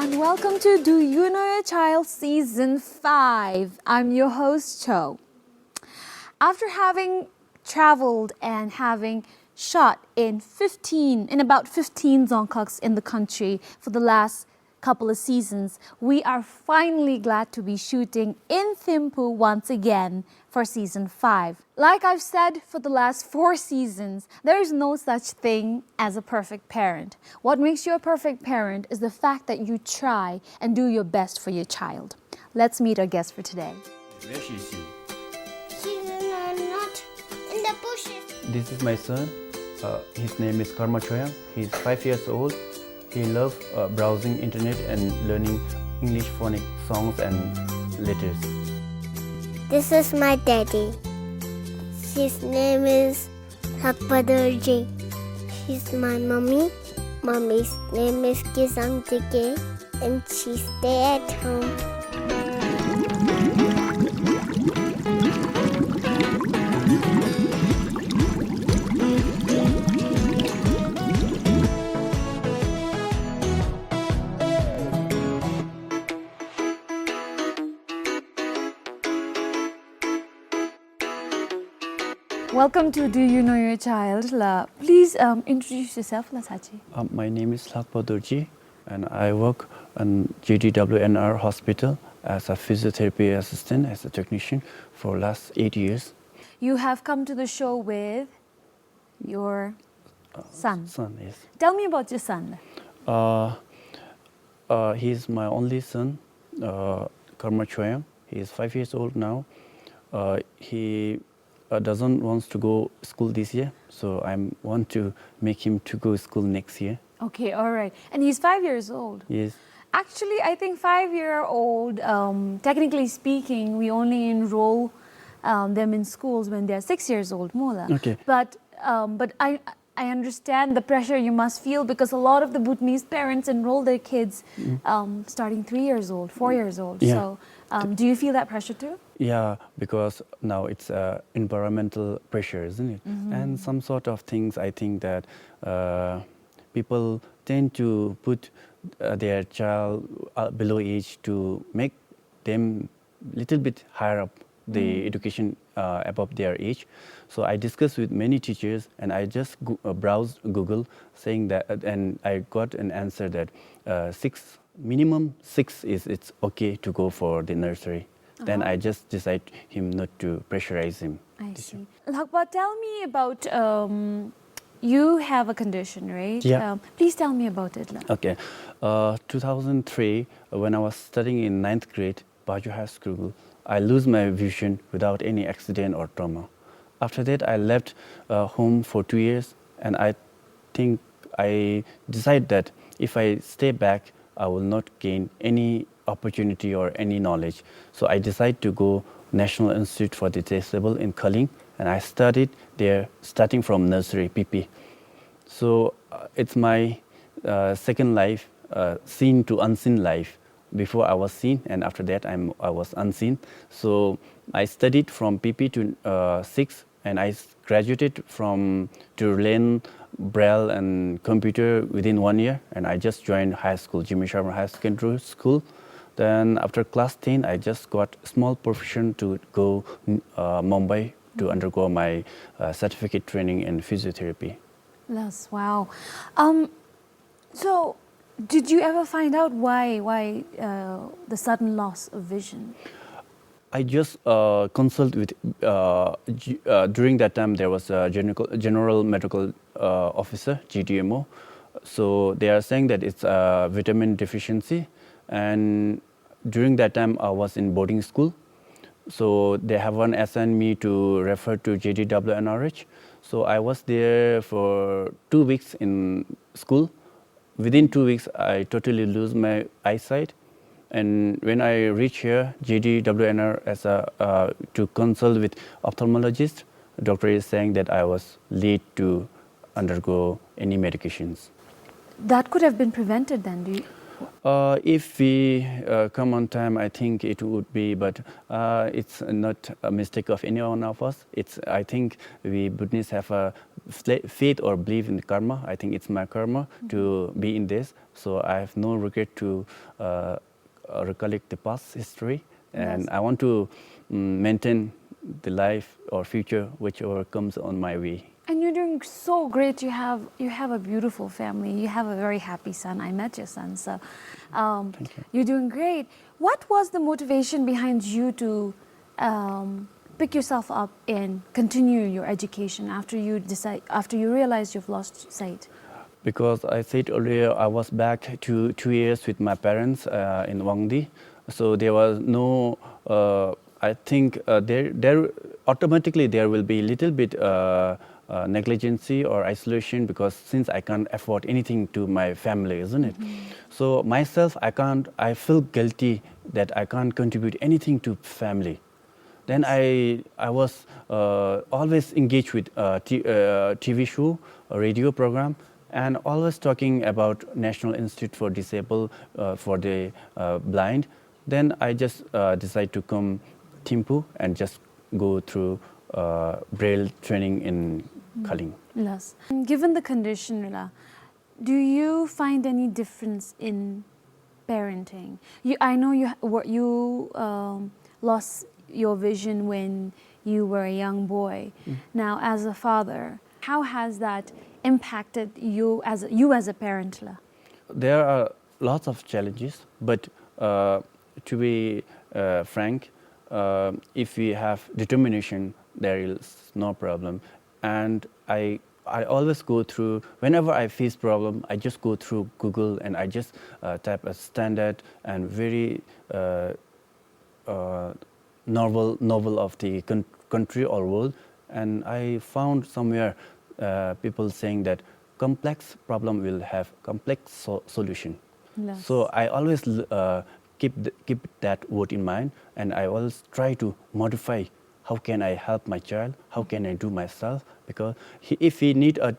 and welcome to Do You Know Your Child Season 5. I'm your host, Cho. After having traveled and having shot in about 15 Zongkaks in the country for the last couple of seasons, we are finally glad to be shooting in Thimphu once again for Season 5. Like I've said for the last 4 seasons, there is no such thing as a perfect parent. What makes you a perfect parent is the fact that you try and do your best for your child. Let's meet our guest for today. Where she is she? She's not in the bushes. This is my son. His name is Choyang. He's 5 years old. He loves browsing internet and learning English phonic songs and letters. This is my daddy. His name is Lhakpa Dorji. He's my mommy. Mommy's name is Choyang, and she stay at home. Welcome to Do You Know Your Child? Please introduce yourself, Sachi. My name is Lhakpa Dorji, and I work in JDWNR hospital as a physiotherapy assistant, as a technician for last 8 years. You have come to the show with your son. Son, yes. Tell me about your son. He's my only son, Choyang. He is 5 years old now. He doesn't want to go school this year, so I want to make him to go school next year. Okay, all right. And he's 5 years old. Yes. Actually, I think 5-year-old, technically speaking, we only enroll them in schools when they're 6 years old, Mola. Okay. But I understand the pressure you must feel because a lot of the Bhutanese parents enroll their kids starting 3 years old, 4 years old. Yeah. So do you feel that pressure too? Yeah, because now it's environmental pressure, isn't it? And some sort of things, I think that people tend to put their child below age to make them little bit higher up the education above their age. So I discussed with many teachers, and I just browsed Google saying that, and I got an answer that minimum 6 is it's okay to go for the nursery. Then I just decide him not to pressurize him. I see. Lhakpa, tell me about, you have a condition, right? Yeah. Please tell me about it. Okay. 2003, when I was studying in 9th grade, Baju High School, I lose my vision without any accident or trauma. After that, I left home for 2 years, and I think I decided that if I stay back, I will not gain any opportunity or any knowledge. So I decided to go National Institute for the Disabled in Kaling, and I studied there starting from nursery, PP. So it's my second life, seen to unseen life. Before I was seen, and after that I was unseen. So I studied from PP to 6, and I graduated to learn Braille and computer within 1 year, and I just joined high school, Jimmy Sharma High Secondary School. Then after class 10, I just got small profession to go Mumbai to undergo my certificate training in physiotherapy. Yes, wow. So did you ever find out why the sudden loss of vision? I just consult with, during that time there was a general medical officer, GDMO. So they are saying that it's a vitamin deficiency. And during that time I was in boarding school. So they haven't assigned me to refer to JDWNRH. So I was there for 2 weeks in school. Within 2 weeks, I totally lose my eyesight. And when I reach here, JDWNR to consult with ophthalmologist, doctor is saying that I was late to undergo any medications. That could have been prevented then. If we come on time, I think it would be, but it's not a mistake of any one of us. I think we Buddhists have a faith or belief in karma. I think it's my karma to be in this. So I have no regret to recollect the past history. And I want to maintain the life or future whichever comes on my way. And you're doing so great. You have a beautiful family. You have a very happy son. I met your son, so Thank you. you're doing great. What was the motivation behind you to pick yourself up and continue your education after you realized you've lost sight? Because I said earlier, I was back 2 years with my parents in Wangdi, so there was no. I think there automatically there will be a little bit negligency or isolation, because since I can't afford anything to my family, isn't it? So myself, I feel guilty that I can't contribute anything to family. Then I was always engaged with TV show, a radio program, and always talking about National Institute for Disabled for the Blind. Then I just decided to come Thimphu and just go through Braille training in Kaling. Yes. Given the condition, Rila, do you find any difference in parenting? I know you lost your vision when you were a young boy. Now, as a father, how has that impacted you as a parent, Rila? There are lots of challenges, but to be frank, if we have determination, there is no problem. And I always go through, whenever I face problem, I just go through Google and I just type a standard and very novel of the country or world, and I found somewhere people saying that complex problem will have complex solution. Yes. So I always keep that word in mind, and I always try to modify. How can I help my child? How can I do myself? Because if he need a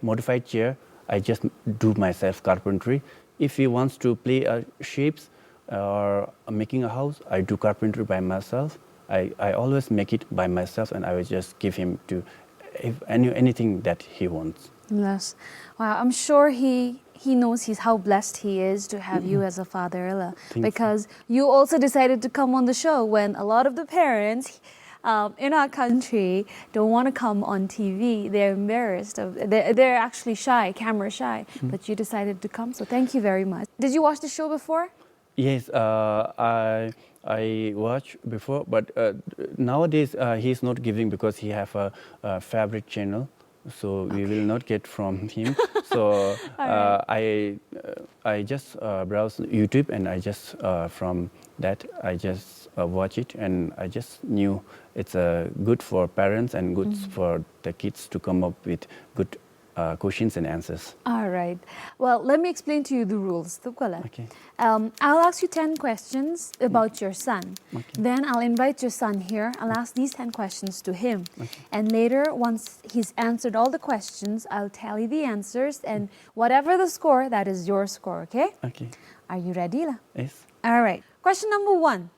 modified chair, I just do myself carpentry. If he wants to play shapes or making a house, I do carpentry by myself. I always make it by myself, and I will just give him to anything that he wants. Yes. Wow, I'm sure he knows how blessed he is to have you as a father, Ella, because you also decided to come on the show when a lot of the parents in our country don't want to come on TV. They're embarrassed. They're actually shy, camera shy, but you decided to come, so thank you very much. Did you watch the show before? Yes, I watched before, but nowadays he's not giving because he have a favorite channel, so we will not get from him. So I just browse YouTube, and I just from that I just watch it, and I just knew it's good for parents and good for the kids to come up with good questions and answers. All right. Well, let me explain to you the rules. Okay. I'll ask you 10 questions about your son. Okay. Then I'll invite your son here. I'll ask these 10 questions to him. Okay. And later, once he's answered all the questions, I'll tally the answers. And whatever the score, that is your score, okay? Okay. Are you ready, La? Yes. All right. Question number 1.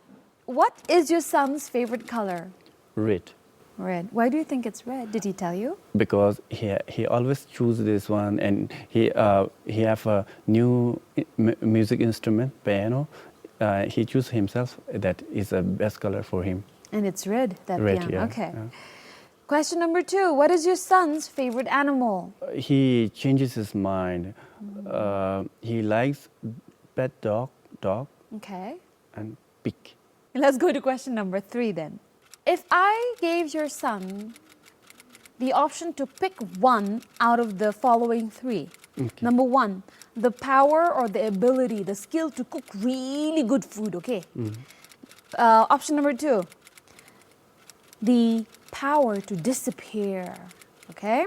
What is your son's favorite color? Red. Red. Why do you think it's red? Did he tell you? Because he always choose this one, and he have a new music instrument, piano. He choose himself that is the best color for him. And it's red, that Red, piano. yeah, Okay. yeah. Question number 2. What is your son's favorite animal? He changes his mind. He likes pet dog, Okay. and pig. Let's go to question number 3 then. If I gave your son the option to pick one out of the following 3. Okay. Number 1, the power or the ability, the skill to cook really good food, okay? Option number 2, the power to disappear, okay?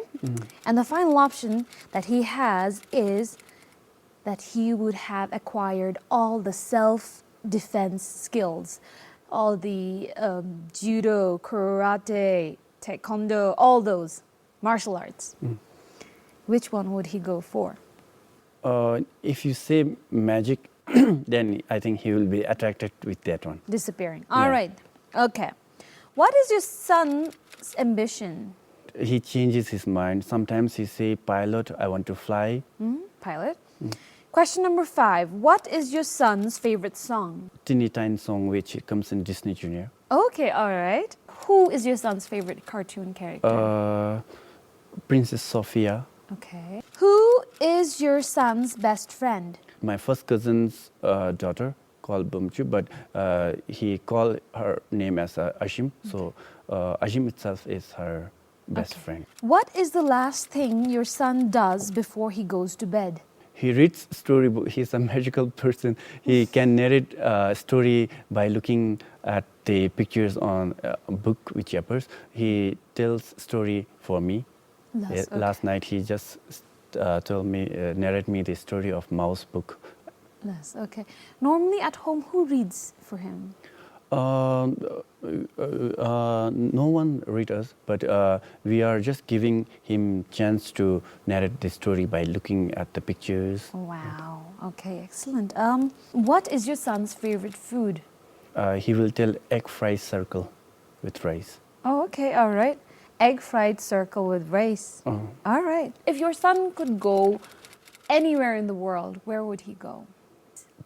And the final option that he has is that he would have acquired all the self-defense skills, all the judo, karate, taekwondo, all those martial arts. Which one would he go for? If you say magic, then I think he will be attracted with that one. Disappearing. All Yeah. right. Okay. What is your son's ambition? He changes his mind. Sometimes he say, pilot, I want to fly. Pilot. Question number 5. What is your son's favorite song? Teeny tiny song which comes in Disney Junior. Okay, all right. Who is your son's favorite cartoon character? Princess Sophia. Okay. Who is your son's best friend? My first cousin's daughter called Bumchu, but he called her name as Ashim. So Ashim itself is her best friend. What is the last thing your son does before he goes to bed? He reads storybook. He's a magical person. He can narrate a story by looking at the pictures on a book which appears. He tells story for me. Last night he just told me, narrate me the story of Mouse book. Yes, okay. Normally at home, who reads for him? No one read us, but we are just giving him chance to narrate the story by looking at the pictures. Wow. Okay, excellent. What is your son's favorite food? He will tell egg fried circle with rice. Oh, okay, all right. Egg fried circle with rice. All right. If your son could go anywhere in the world, where would he go?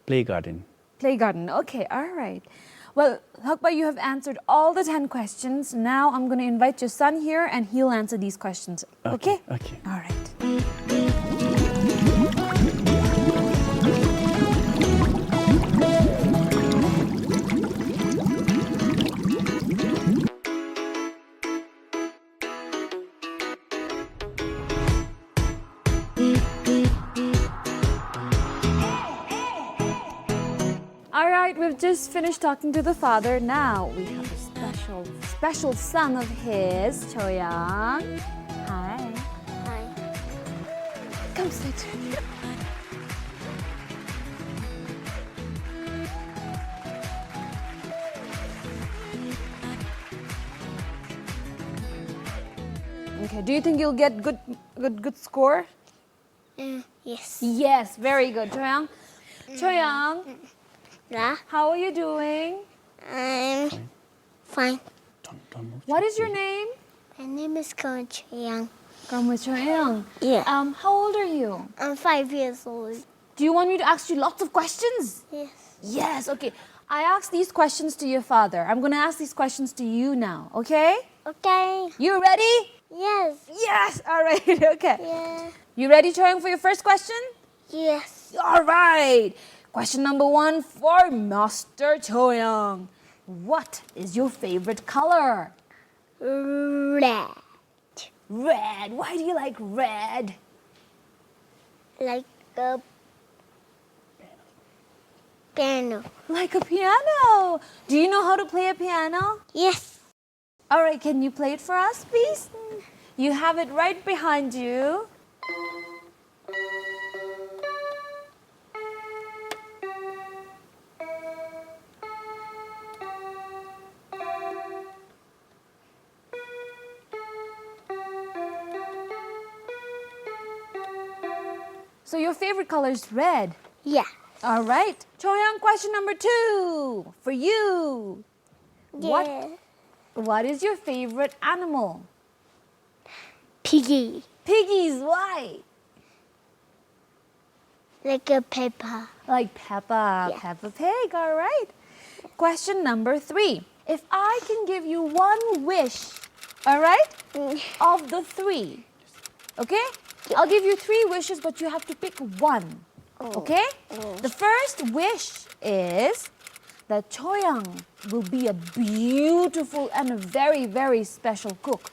Play garden. Play garden. Okay, all right. Well, Lhakpa, you have answered all the 10 questions. Now I'm going to invite your son here and he'll answer these questions. Okay? Okay. All right. All right, we've just finished talking to the father. Now we have a special son of his, Choyang. Hi. Hi. Come sit. Okay, do you think you'll get good score? Yes. Yes, very good. Choyang. Choyang, Yeah. how are you doing? I'm fine. Don't move. What is your name? My name is Choyang. Choyang. Yeah. How old are you? I'm 5 years old. Do you want me to ask you lots of questions? Yes. Yes, okay. I asked these questions to your father. I'm going to ask these questions to you now, okay? Okay. You ready? Yes. Yes, all right, okay. Yeah. You ready, Choyang, for your first question? Yes. All right. Question number 1 for Master Choyang. What is your favorite color? Red. Red. Why do you like red? Like a piano. Like a piano. Do you know how to play a piano? Yes. All right, can you play it for us, please? You have it right behind you. So your favorite color is red. Yeah. All right. Choyang, question number 2 for you. Yeah. What is your favorite animal? Piggy. Piggies. Why? Like a pepper. Like Peppa. Yeah. Peppa Pig. All right. Question number 3. If I can give you one wish, all right, of the 3, okay? I'll give you 3 wishes, but you have to pick one, okay? The first wish is that Choyang will be a beautiful and a very, very special cook.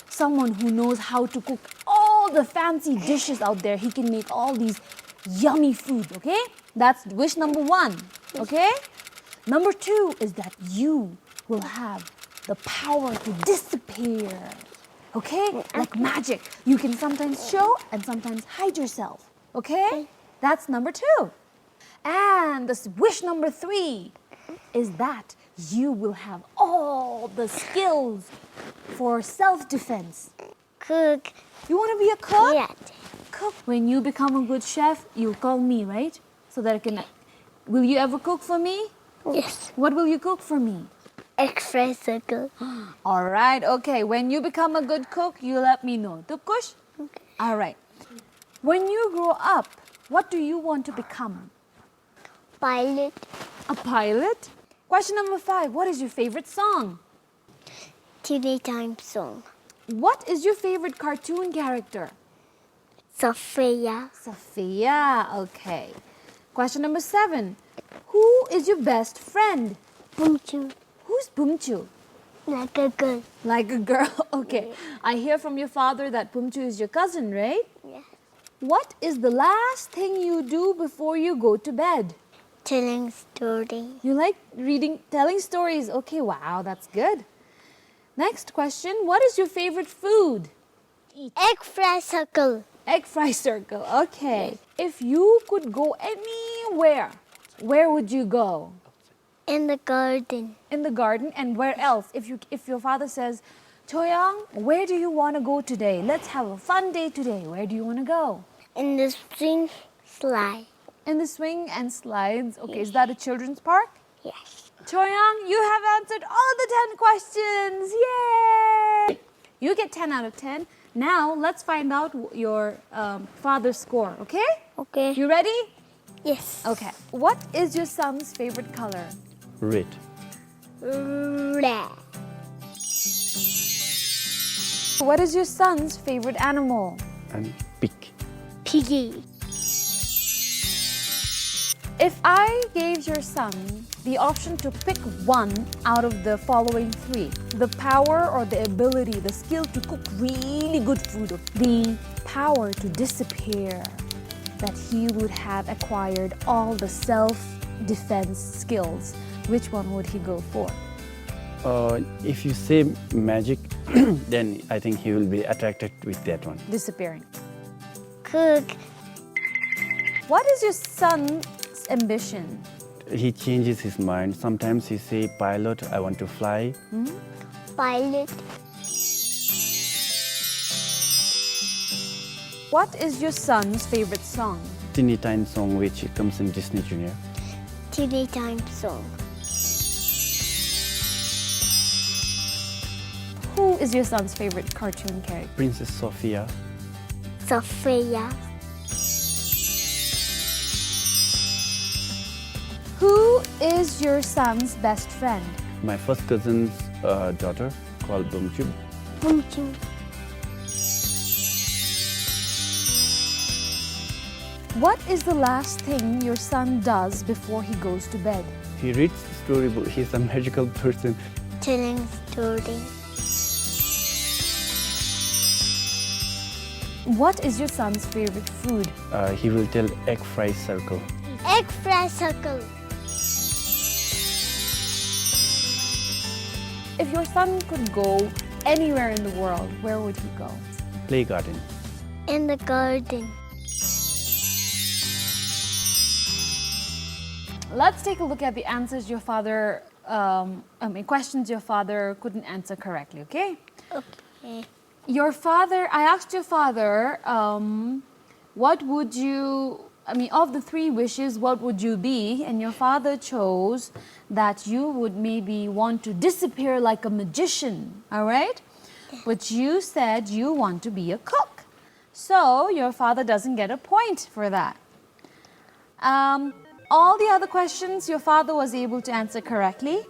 Someone who knows how to cook all the fancy dishes out there. He can make all these yummy food, okay? That's wish number 1, okay? Number 2 is that you will have the power to disappear, okay? Like magic. You can sometimes show and sometimes hide yourself, okay? That's number 2. And this wish number 3 is that you will have all the skills for self-defense. Cook. You want to be a cook? Yeah. cook. When you become a good chef, you'll call me, right? So that I can... Will you ever cook for me? Yes. What will you cook for me? Egg fry circle. All right, okay. When you become a good cook, you let me know. Tukush? Okay. All right. When you grow up, what do you want to become? Pilot. A pilot? Question number 5. What is your favorite song? Tea time song. What is your favorite cartoon character? Sophia. Sophia. Okay. Question number 7. Who is your best friend? Bumchu. Who's Bumchu? Like a girl. Like a girl. Okay. I hear from your father that Bumchu is your cousin, right? Yeah. What is the last thing you do before you go to bed? Telling story. You like telling stories. Okay, wow, that's good. Next question. What is your favorite food? Egg fry circle. Egg fry circle. Okay. If you could go anywhere, where would you go? In the garden. In the garden. And where else? If your father says, Choyang, where do you want to go today? Let's have a fun day today. Where do you want to go? In the swing slide. In the swing and slides. Okay, is that a children's park? Yes. Choyang, you have answered all the 10 questions. Yay! You get 10 out of 10. Now, let's find out your father's score, okay? Okay. You ready? Yes. Okay. What is your son's favorite color? Red. Red. What is your son's favorite animal? And pig. Piggy. If I gave your son the option to pick one out of the following 3, the power or the ability, the skill to cook really good food, the power to disappear, that he would have acquired all the self-defense skills, which one would he go for? If you say magic, then I think he will be attracted with that one. Disappearing. Cook. What is your son's ambition? He changes his mind. Sometimes he say, pilot, I want to fly. Pilot. What is your son's favorite song? Teeny Tiny song which comes in Disney Junior. Tea time song. Who is your son's favorite cartoon character? Princess Sophia. Sophia. Who is your son's best friend? My first cousin's daughter called Bumchu. Bumchu. What is the last thing your son does before he goes to bed? He reads storybook. He's a magical person. Telling story. What is your son's favorite food? He will tell egg fry circle. Egg fry circle. If your son could go anywhere in the world, where would he go? Play garden. In the garden. Let's take a look at the answers your father, questions your father couldn't answer correctly, okay? Okay. I asked your father, what would you, of the 3 wishes, what would you be? And your father chose that you would maybe want to disappear like a magician, all right? But you said you want to be a cook. So your father doesn't get a point for that. All the other questions your father was able to answer correctly,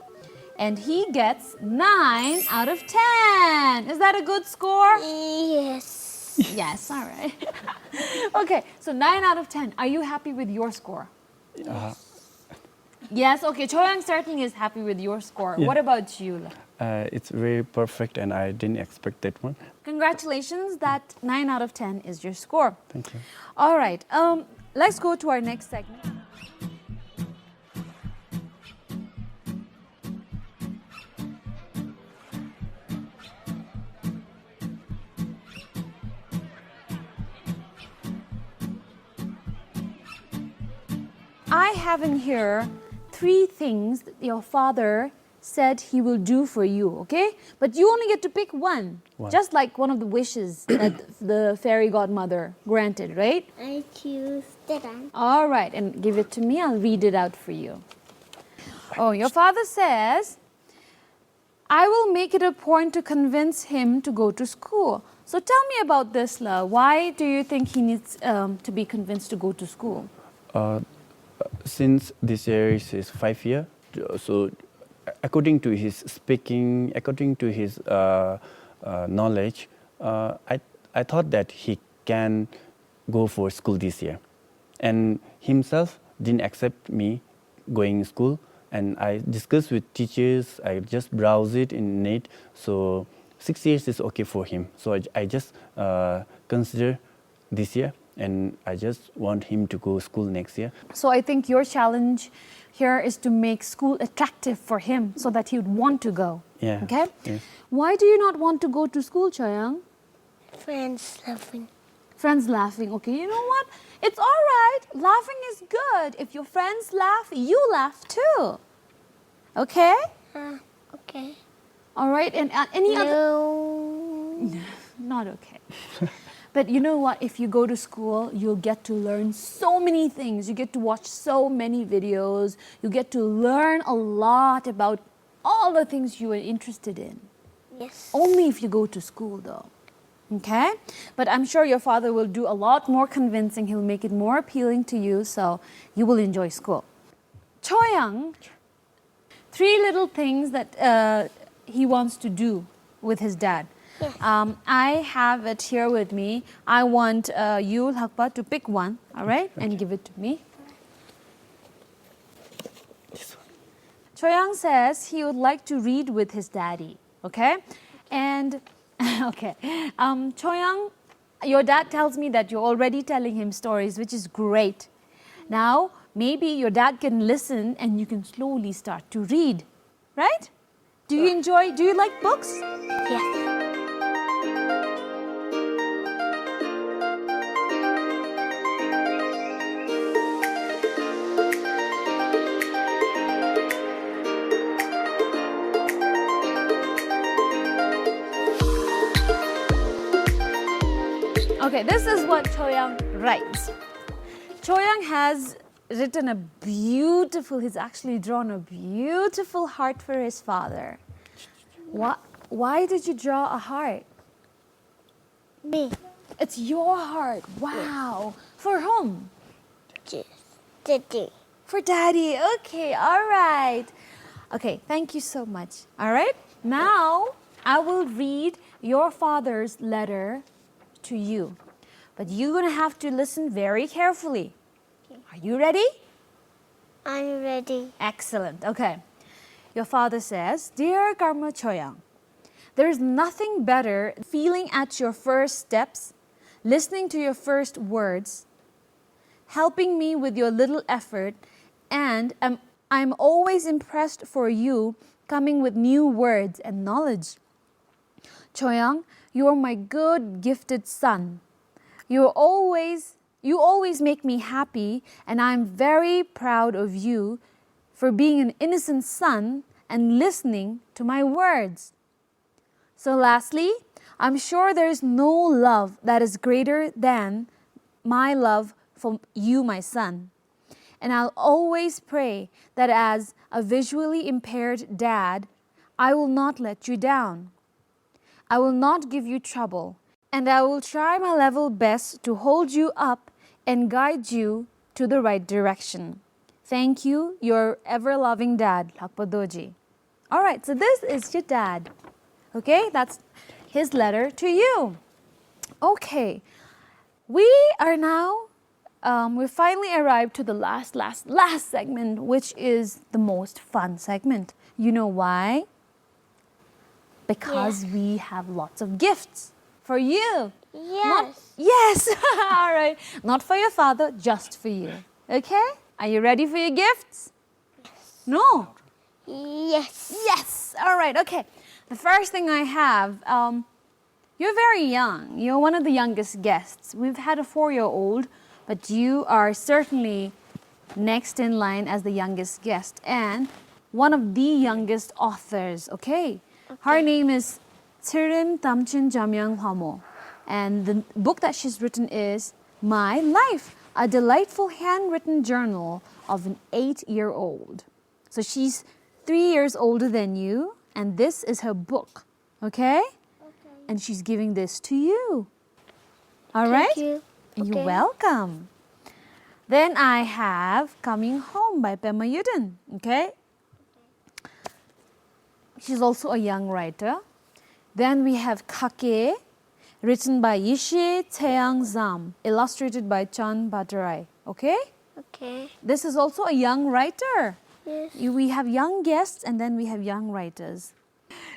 and he gets 9 out of 10. Is that a good score? Yes. Yes, all right. Okay, so 9 out of 10. Are you happy with your score? Yes, okay. Choyang certainly is happy with your score. Yeah. What about you? It's very perfect and I didn't expect that one. Congratulations, that 9 out of 10 is your score. Thank you. All right, let's go to our next segment. I have in here 3 things that your father said he will do for you, okay? But you only get to pick one. Just like one of the wishes that the fairy godmother granted, right? I choose that one. All right, and give it to me. I'll read it out for you. Oh, your father says, I will make it a point to convince him to go to school. So tell me about this, La. Why do you think he needs to be convinced to go to school? Since this year is his 5th year, so according to his speaking, according to his knowledge, I thought that he can go for school this year. And himself didn't accept me going to school. And I discussed with teachers, I just browse it in net. So 6 years is okay for him. So I just consider this year, and I just want him to go to school next year. So I think your challenge here is to make school attractive for him so that he would want to go. Yeah. Okay? Yes. Why do you not want to go to school, Choyang? Friends laughing. Friends laughing. Okay, you know what? It's all right. Laughing is good. If your friends laugh, you laugh too. Okay? Okay. All right. And any other... No. Not okay. But you know what? If you go to school, you'll get to learn so many things. You get to watch so many videos. You get to learn a lot about all the things you are interested in. Yes. Only if you go to school, though. Okay? But I'm sure your father will do a lot more convincing. He'll make it more appealing to you, so you will enjoy school. Choyang, 3 little things that he wants to do with his dad. Yes. I have it here with me. I want you, Lhakpa, to pick one, all right? Okay. And give it to me. Choyang says he would like to read with his daddy, okay? And, okay. Choyang, your dad tells me that you're already telling him stories, which is great. Now, maybe your dad can listen and you can slowly start to read, right? Do you like books? Yes. Okay, this is what Choyang writes. Choyang has written a beautiful, he's actually drawn a beautiful heart for his father. Why did you draw a heart? Me. It's your heart. Wow. For whom? Just Daddy. For daddy. Okay, all right. Okay, thank you so much. All right, now I will read your father's letter to you. But you're going to have to listen very carefully. Are you ready? I'm ready. Excellent. Okay. Your father says, Dear Karma Choyang, there is nothing better feeling at your first steps, listening to your first words, helping me with your little effort, and I'm always impressed for you coming with new words and knowledge. Choyang, you are my good, gifted son. You always make me happy, and I'm very proud of you for being an innocent son and listening to my words. So lastly, I'm sure there is no love that is greater than my love for you, my son. And I'll always pray that as a visually impaired dad, I will not let you down. I will not give you trouble, and I will try my level best to hold you up and guide you to the right direction. Thank you, your ever-loving dad, Lhakpa Dorji. All right, so this is your dad. Okay, that's his letter to you. Okay, we are now, we finally arrived to the last segment, which is the most fun segment. You know why? Because we have lots of gifts for you. Yes. Yes, all right. Not for your father, just for you. Okay? Are you ready for your gifts? Yes. No? Yes. Yes. All right, okay. The first thing I have, you're very young. You're one of the youngest guests. We've had a 4-year-old, but you are certainly next in line as the youngest guest. And one of the youngest authors, okay? Her name is Tsirim Tamchin Jamyang Hwamo. And the book that she's written is My Life, a delightful handwritten journal of an 8-year-old. So she's 3 years older than you, and this is her book, okay? And she's giving this to you. All right? Thank you. You're Okay. welcome. Then I have Coming Home by Pema Yudin, okay? She's also a young writer. Then we have Kake, written by Yishe Choyang Zam, illustrated by Chan Bhattarai, okay? Okay. This is also a young writer. Yes. We have young guests and then we have young writers.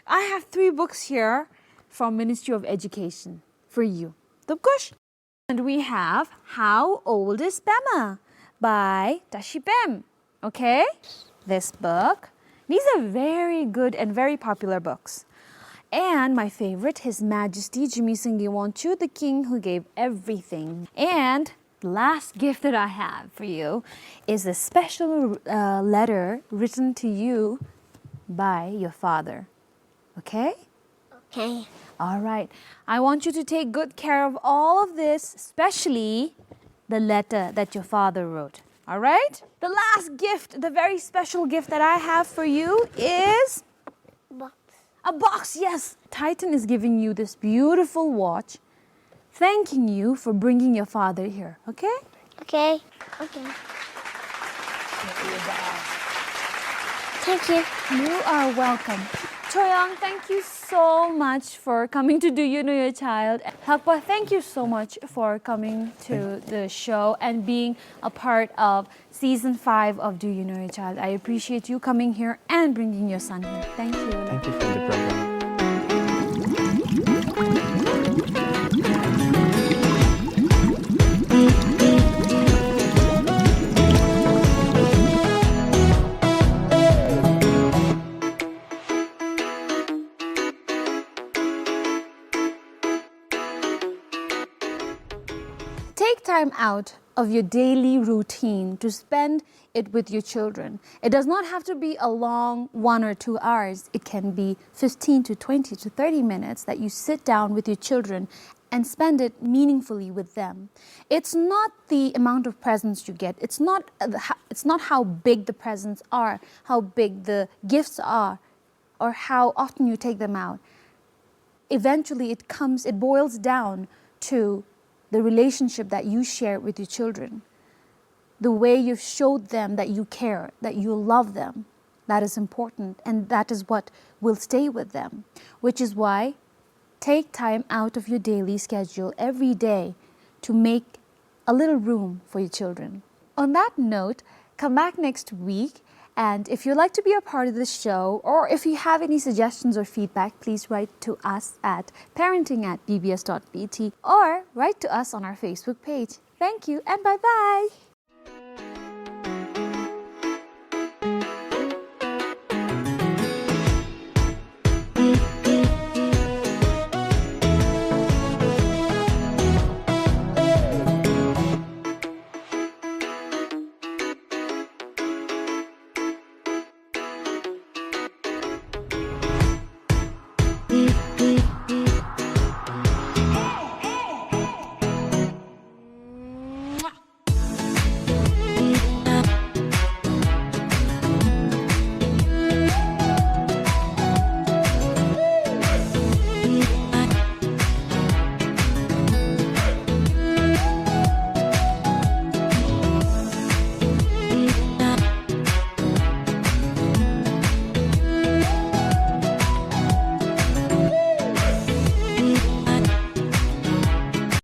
I have 3 books here from Ministry of Education for you. Tupkush. And we have How Old is Pema by Tashi Pem. Okay? This book. These are very good and very popular books. And my favorite, His Majesty Jimmy Singh Wanchu, the king who gave everything. And the last gift that I have for you is a special letter written to you by your father. Okay? Okay. All right. I want you to take good care of all of this, especially the letter that your father wrote. All right? The last gift, the very special gift that I have for you is Box. a box. Yes. Titan is giving you this beautiful watch, thanking you for bringing your father here. Okay? Okay. Okay. Thank you. You are welcome. Choyang, thank you so much for coming to Do You Know Your Child. Lhakpa, thank you so much for coming to the show and being a part of season 5 of Do You Know Your Child. I appreciate you coming here and bringing your son here. Thank you. Thank you for the program. Take time out of your daily routine to spend it with your children. It does not have to be a long 1 or 2 hours. It can be 15 to 20 to 30 minutes that you sit down with your children and spend it meaningfully with them. It's not the amount of presents you get. It's not how big the presents are, how big the gifts are, or how often you take them out. Eventually it boils down to the relationship that you share with your children, the way you've showed them that you care, that you love them. That is important, and that is what will stay with them, which is why take time out of your daily schedule every day to make a little room for your children. On that note, come back next week. And if you'd like to be a part of the show, or if you have any suggestions or feedback, please write to us at parenting@bbs.bt or write to us on our Facebook page. Thank you and bye-bye.